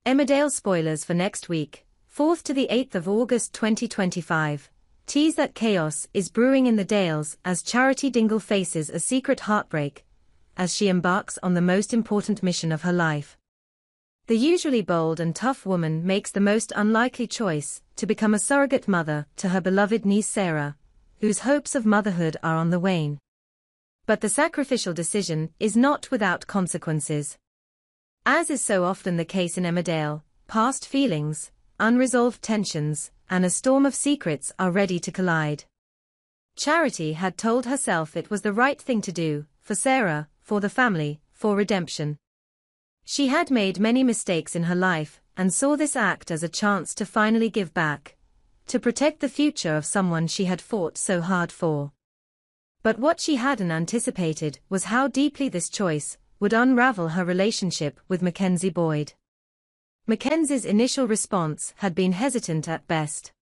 Emmerdale spoilers for next week, 4th to the 8th of August 2025, tease that chaos is brewing in the Dales as Charity Dingle faces a secret heartbreak as she embarks on the most important mission of her life. The usually bold and tough woman makes the most unlikely choice to become a surrogate mother to her beloved niece Sarah, whose hopes of motherhood are on the wane. But the sacrificial decision is not without consequences. As is so often the case in Emmerdale, past feelings, unresolved tensions, and a storm of secrets are ready to collide. Charity had told herself it was the right thing to do, for Sarah, for the family, for redemption. She had made many mistakes in her life, and saw this act as a chance to finally give back, to protect the future of someone she had fought so hard for. But what she hadn't anticipated was how deeply this choice would unravel her relationship with Mackenzie Boyd. Mackenzie's initial response had been hesitant at best.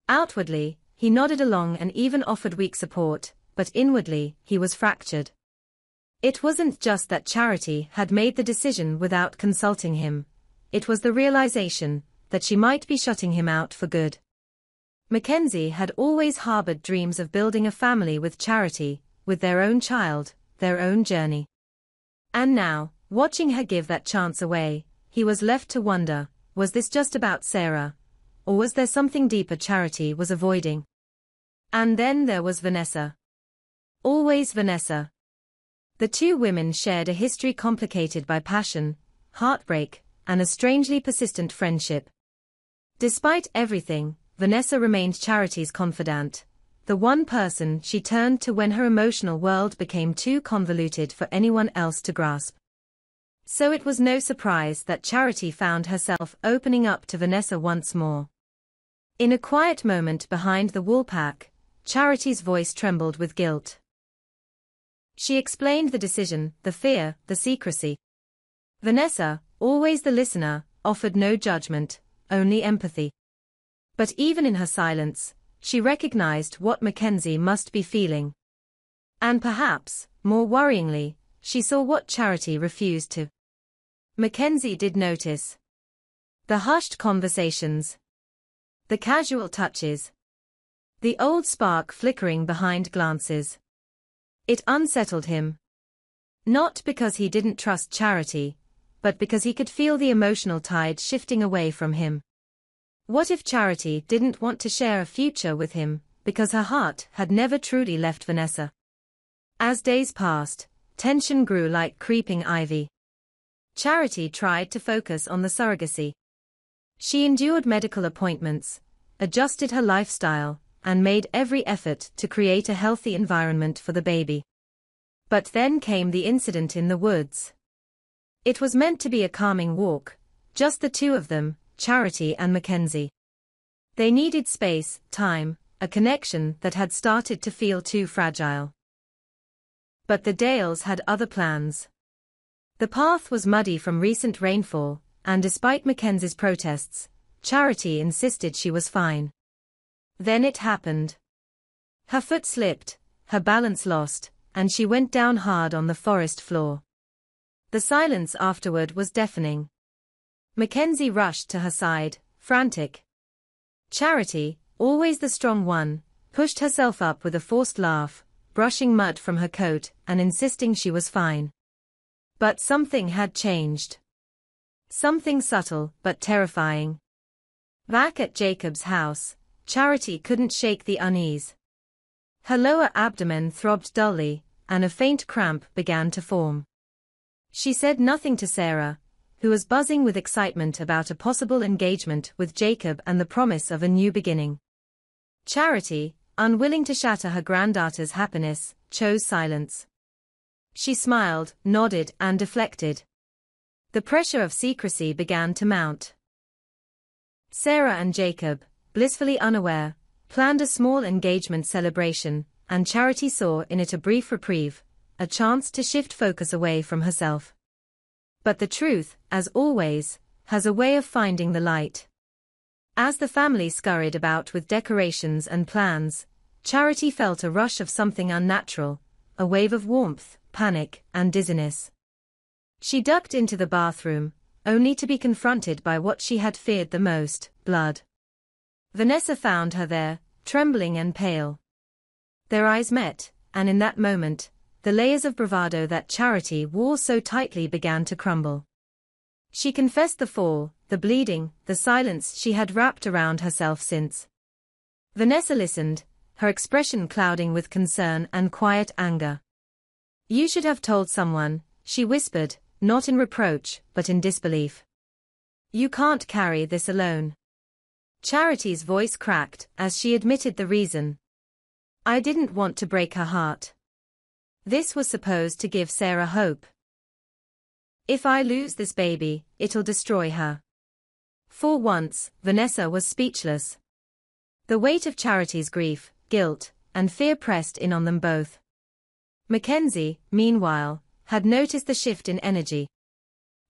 Outwardly, he nodded along and even offered weak support, but inwardly, he was fractured. It wasn't just that Charity had made the decision without consulting him. It was the realization that she might be shutting him out for good. Mackenzie had always harbored dreams of building a family with Charity, with their own child, their own journey. And now, watching her give that chance away, he was left to wonder, was this just about Sarah? Or was there something deeper Charity was avoiding? And then there was Vanessa. Always Vanessa. The two women shared a history complicated by passion, heartbreak, and a strangely persistent friendship. Despite everything, Vanessa remained Charity's confidant, the one person she turned to when her emotional world became too convoluted for anyone else to grasp. So it was no surprise that Charity found herself opening up to Vanessa once more. In a quiet moment behind the woolpack, Charity's voice trembled with guilt. She explained the decision, the fear, the secrecy. Vanessa, always the listener, offered no judgment, only empathy. But even in her silence, she recognized what Mackenzie must be feeling. And perhaps, more worryingly, she saw what Charity refused to. Mackenzie did notice. The hushed conversations. The casual touches. The old spark flickering behind glances. It unsettled him. Not because he didn't trust Charity, but because he could feel the emotional tide shifting away from him. What if Charity didn't want to share a future with him, because her heart had never truly left Vanessa? As days passed, tension grew like creeping ivy. Charity tried to focus on the surrogacy. She endured medical appointments, adjusted her lifestyle, and made every effort to create a healthy environment for the baby. But then came the incident in the woods. It was meant to be a calming walk, just the two of them, Charity and Mackenzie. They needed space, time, a connection that had started to feel too fragile. But the Dales had other plans. The path was muddy from recent rainfall, and despite Mackenzie's protests, Charity insisted she was fine. Then it happened. Her foot slipped, her balance lost, and she went down hard on the forest floor. The silence afterward was deafening. Mackenzie rushed to her side, frantic. Charity, always the strong one, pushed herself up with a forced laugh, brushing mud from her coat and insisting she was fine. But something had changed. Something subtle but terrifying. Back at Jacob's house, Charity couldn't shake the unease. Her lower abdomen throbbed dully, and a faint cramp began to form. She said nothing to Sarah, who was buzzing with excitement about a possible engagement with Jacob and the promise of a new beginning. Charity, unwilling to shatter her granddaughter's happiness, chose silence. She smiled, nodded, and deflected. The pressure of secrecy began to mount. Sarah and Jacob, blissfully unaware, planned a small engagement celebration, and Charity saw in it a brief reprieve, a chance to shift focus away from herself. But the truth, as always, has a way of finding the light. As the family scurried about with decorations and plans, Charity felt a rush of something unnatural, a wave of warmth, panic, and dizziness. She ducked into the bathroom, only to be confronted by what she had feared the most, blood. Vanessa found her there, trembling and pale. Their eyes met, and in that moment, the layers of bravado that Charity wore so tightly began to crumble. She confessed the fall, the bleeding, the silence she had wrapped around herself since. Vanessa listened, her expression clouding with concern and quiet anger. "You should have told someone," she whispered, not in reproach, but in disbelief. "You can't carry this alone." Charity's voice cracked as she admitted the reason. "I didn't want to break her heart. This was supposed to give Sarah hope. If I lose this baby, it'll destroy her." For once, Vanessa was speechless. The weight of Charity's grief, guilt, and fear pressed in on them both. Mackenzie, meanwhile, had noticed the shift in energy.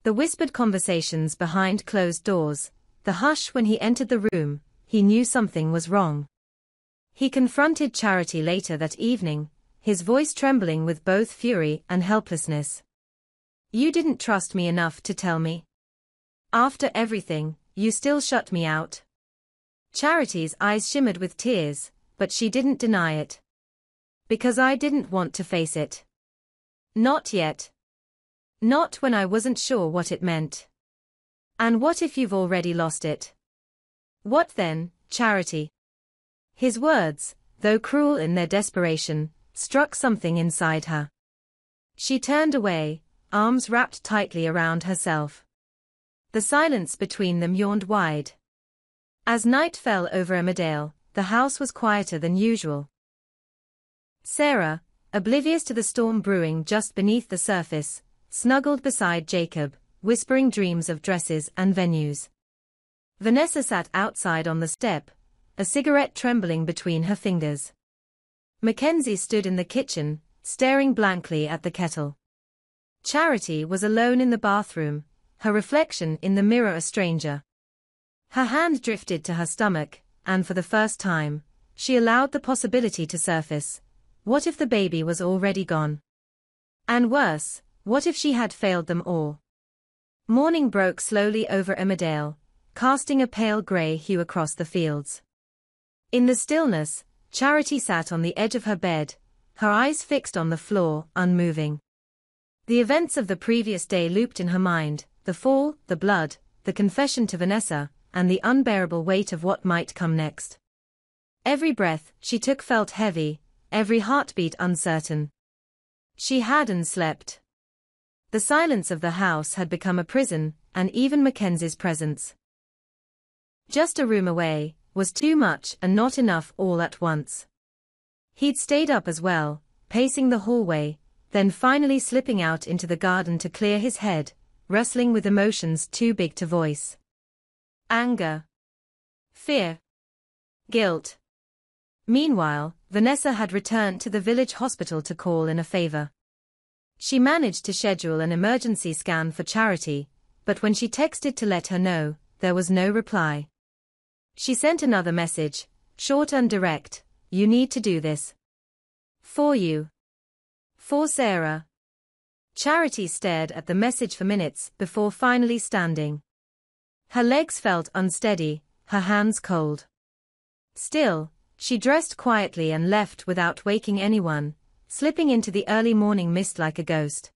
The whispered conversations behind closed doors, the hush when he entered the room, he knew something was wrong. He confronted Charity later that evening, his voice trembling with both fury and helplessness. "You didn't trust me enough to tell me. After everything, you still shut me out." Charity's eyes shimmered with tears, but she didn't deny it. "Because I didn't want to face it. Not yet. Not when I wasn't sure what it meant." "And what if you've already lost it?" "What then, Charity?" His words, though cruel in their desperation, struck something inside her. She turned away, arms wrapped tightly around herself. The silence between them yawned wide. As night fell over Emmerdale, the house was quieter than usual. Sarah, oblivious to the storm brewing just beneath the surface, snuggled beside Jacob, whispering dreams of dresses and venues. Vanessa sat outside on the step, a cigarette trembling between her fingers. Mackenzie stood in the kitchen, staring blankly at the kettle. Charity was alone in the bathroom, her reflection in the mirror a stranger. Her hand drifted to her stomach, and for the first time, she allowed the possibility to surface. What if the baby was already gone? And worse, what if she had failed them all? Morning broke slowly over Emmerdale, casting a pale grey hue across the fields. In the stillness, Charity sat on the edge of her bed, her eyes fixed on the floor, unmoving. The events of the previous day looped in her mind, the fall, the blood, the confession to Vanessa, and the unbearable weight of what might come next. Every breath she took felt heavy, every heartbeat uncertain. She hadn't slept. The silence of the house had become a prison, and even Mackenzie's presence, just a room away, was too much and not enough all at once. He'd stayed up as well, pacing the hallway, then finally slipping out into the garden to clear his head, wrestling with emotions too big to voice. Anger. Fear. Guilt. Meanwhile, Vanessa had returned to the village hospital to call in a favor. She managed to schedule an emergency scan for Charity, but when she texted to let her know, there was no reply. She sent another message, short and direct, "You need to do this. For you. For Sarah." Charity stared at the message for minutes before finally standing. Her legs felt unsteady, her hands cold. Still, she dressed quietly and left without waking anyone, slipping into the early morning mist like a ghost.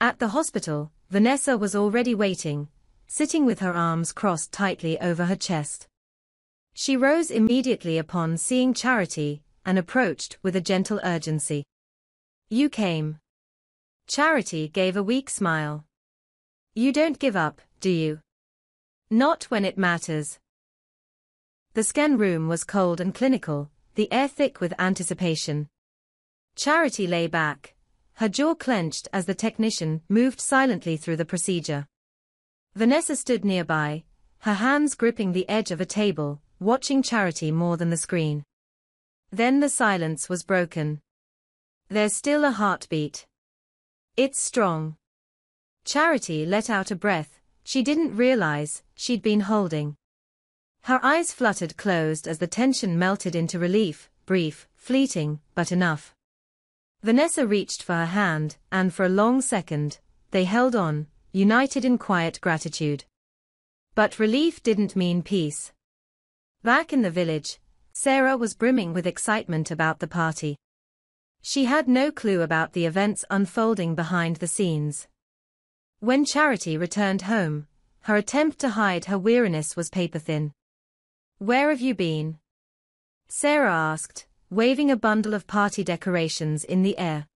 At the hospital, Vanessa was already waiting, sitting with her arms crossed tightly over her chest. She rose immediately upon seeing Charity, and approached with a gentle urgency. "You came." Charity gave a weak smile. "You don't give up, do you? Not when it matters." The scan room was cold and clinical, the air thick with anticipation. Charity lay back, her jaw clenched as the technician moved silently through the procedure. Vanessa stood nearby, her hands gripping the edge of a table, watching Charity more than the screen. Then the silence was broken. "There's still a heartbeat. It's strong." Charity let out a breath she didn't realize she'd been holding. Her eyes fluttered closed as the tension melted into relief, brief, fleeting, but enough. Vanessa reached for her hand, and for a long second, they held on, united in quiet gratitude. But relief didn't mean peace. Back in the village, Sarah was brimming with excitement about the party. She had no clue about the events unfolding behind the scenes. When Charity returned home, her attempt to hide her weariness was paper-thin. "Where have you been?" Sarah asked, waving a bundle of party decorations in the air.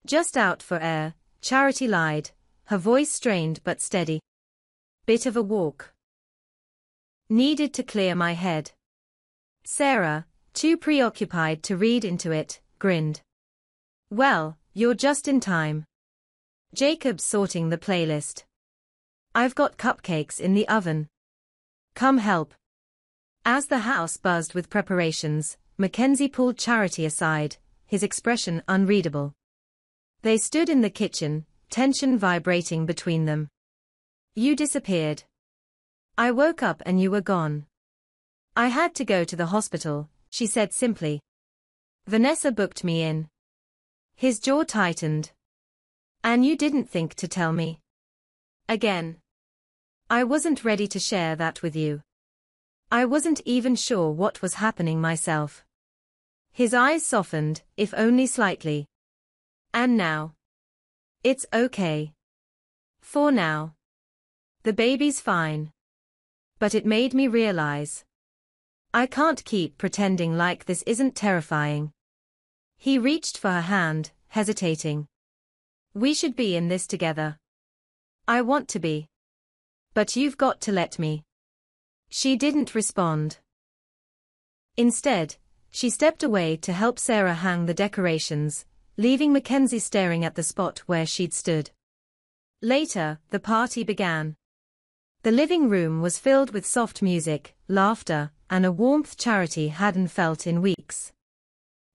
"Just out for air," Charity lied, her voice strained but steady. "Bit of a walk. Needed to clear my head." Sarah, too preoccupied to read into it, grinned. "Well, you're just in time. Jacob's sorting the playlist. I've got cupcakes in the oven. Come help." As the house buzzed with preparations, Mackenzie pulled Charity aside, his expression unreadable. They stood in the kitchen, tension vibrating between them. "You disappeared. I woke up and you were gone." "I had to go to the hospital," she said simply. "Vanessa booked me in." His jaw tightened. "And you didn't think to tell me?" "Again. I wasn't ready to share that with you. I wasn't even sure what was happening myself." His eyes softened, if only slightly. "And now? It's okay. For now. The baby's fine. But it made me realize I can't keep pretending like this isn't terrifying." He reached for her hand, hesitating. "We should be in this together." "I want to be. But you've got to let me." She didn't respond. Instead, she stepped away to help Sarah hang the decorations, leaving Mackenzie staring at the spot where she'd stood. Later, the party began. The living room was filled with soft music, laughter, and a warmth Charity hadn't felt in weeks.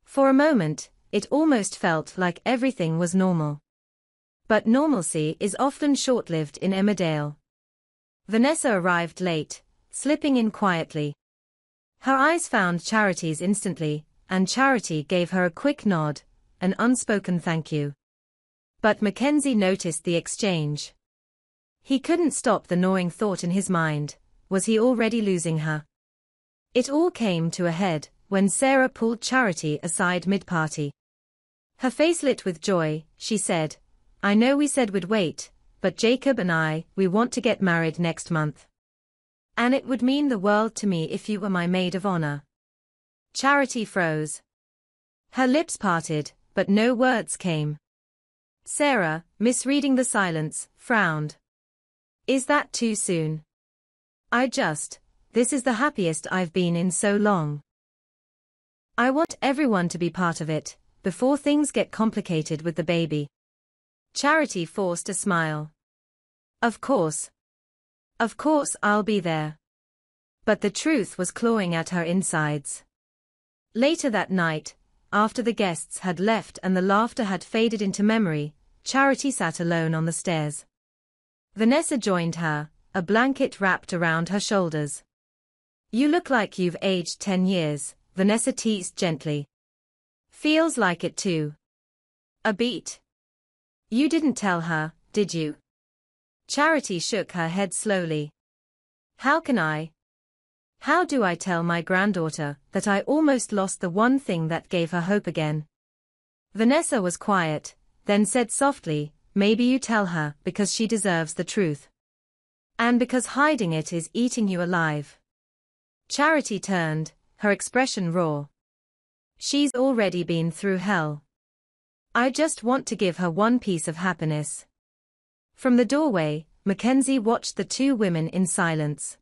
For a moment, it almost felt like everything was normal. But normalcy is often short-lived in Emmerdale. Vanessa arrived late, slipping in quietly. Her eyes found Charity's instantly, and Charity gave her a quick nod, an unspoken thank you. But Mackenzie noticed the exchange. He couldn't stop the gnawing thought in his mind, was he already losing her? It all came to a head when Sarah pulled Charity aside mid-party. Her face lit with joy, she said, "I know we said we'd wait, but Jacob and we want to get married next month. And it would mean the world to me if you were my maid of honor." Charity froze. Her lips parted, but no words came. Sarah, misreading the silence, frowned. "Is that too soon? This is the happiest I've been in so long. I want everyone to be part of it, before things get complicated with the baby." Charity forced a smile. Of course I'll be there." But the truth was clawing at her insides. Later that night, after the guests had left and the laughter had faded into memory, Charity sat alone on the stairs. Vanessa joined her, a blanket wrapped around her shoulders. "You look like you've aged 10 years, Vanessa teased gently. "Feels like it too. A beat." "You didn't tell her, did you?" Charity shook her head slowly. "How can I? How do I tell my granddaughter that I almost lost the one thing that gave her hope again?" Vanessa was quiet, then said softly, "Maybe you tell her because she deserves the truth. And because hiding it is eating you alive." Charity turned, her expression raw. "She's already been through hell. I just want to give her one piece of happiness." From the doorway, Mackenzie watched the two women in silence.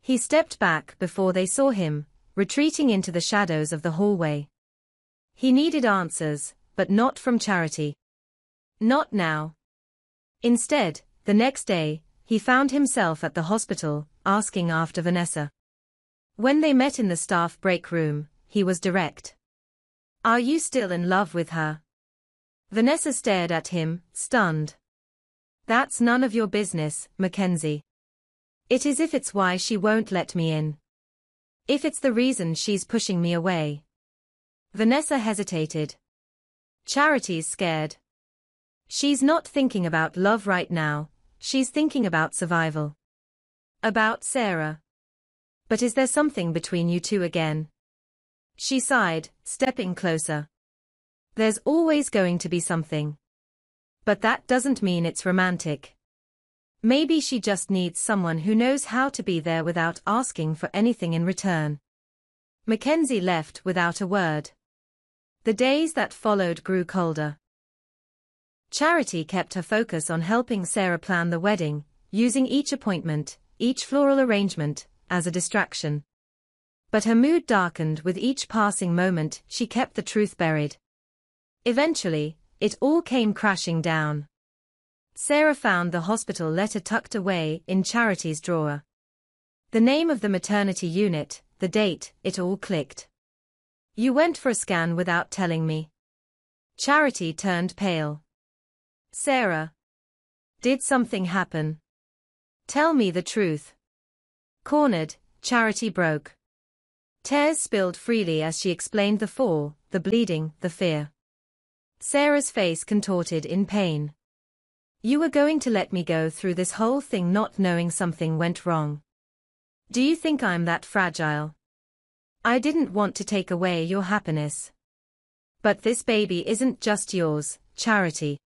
He stepped back before they saw him, retreating into the shadows of the hallway. He needed answers, but not from Charity. Not now. Instead, the next day, he found himself at the hospital, asking after Vanessa. When they met in the staff break room, he was direct. "Are you still in love with her?" Vanessa stared at him, stunned. "That's none of your business, Mackenzie. It is if it's why she won't let me in. If it's the reason she's pushing me away." Vanessa hesitated. "Charity's scared." She's not thinking about love right now, she's thinking about survival. About Sarah. But is there something between you two again? She sighed, stepping closer. There's always going to be something. But that doesn't mean it's romantic. Maybe she just needs someone who knows how to be there without asking for anything in return. Mackenzie left without a word. The days that followed grew colder. Charity kept her focus on helping Sarah plan the wedding, using each appointment, each floral arrangement, as a distraction. But her mood darkened with each passing moment. She kept the truth buried. Eventually, it all came crashing down. Sarah found the hospital letter tucked away in Charity's drawer. The name of the maternity unit, the date, it all clicked. You went for a scan without telling me. Charity turned pale. Sarah. Did something happen? Tell me the truth. Cornered, Charity broke. Tears spilled freely as she explained the fall, the bleeding, the fear. Sarah's face contorted in pain. You were going to let me go through this whole thing not knowing something went wrong. Do you think I'm that fragile? I didn't want to take away your happiness. But this baby isn't just yours, Charity.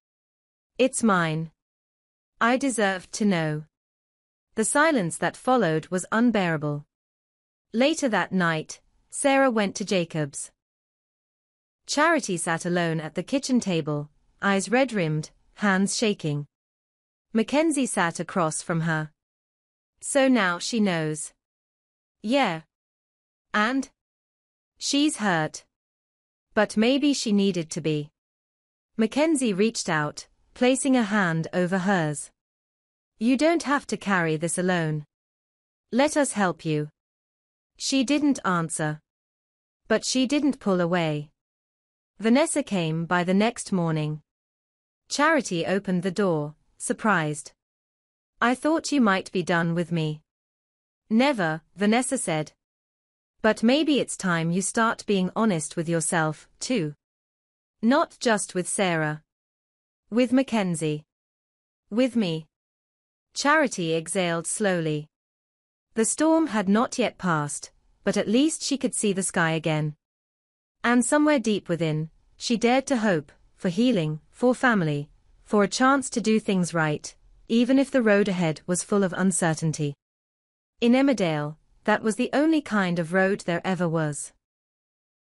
It's mine. I deserved to know. The silence that followed was unbearable. Later that night, Sarah went to Jacob's. Charity sat alone at the kitchen table, eyes red-rimmed, hands shaking. Mackenzie sat across from her. So now she knows. Yeah. And? She's hurt. But maybe she needed to be. Mackenzie reached out, placing a hand over hers. You don't have to carry this alone. Let us help you. She didn't answer. But she didn't pull away. Vanessa came by the next morning. Charity opened the door, surprised. I thought you might be done with me. Never, Vanessa said. But maybe it's time you start being honest with yourself, too. Not just with Sarah. With Mackenzie. With me. Charity exhaled slowly. The storm had not yet passed, but at least she could see the sky again. And somewhere deep within, she dared to hope, for healing, for family, for a chance to do things right, even if the road ahead was full of uncertainty. In Emmerdale, that was the only kind of road there ever was.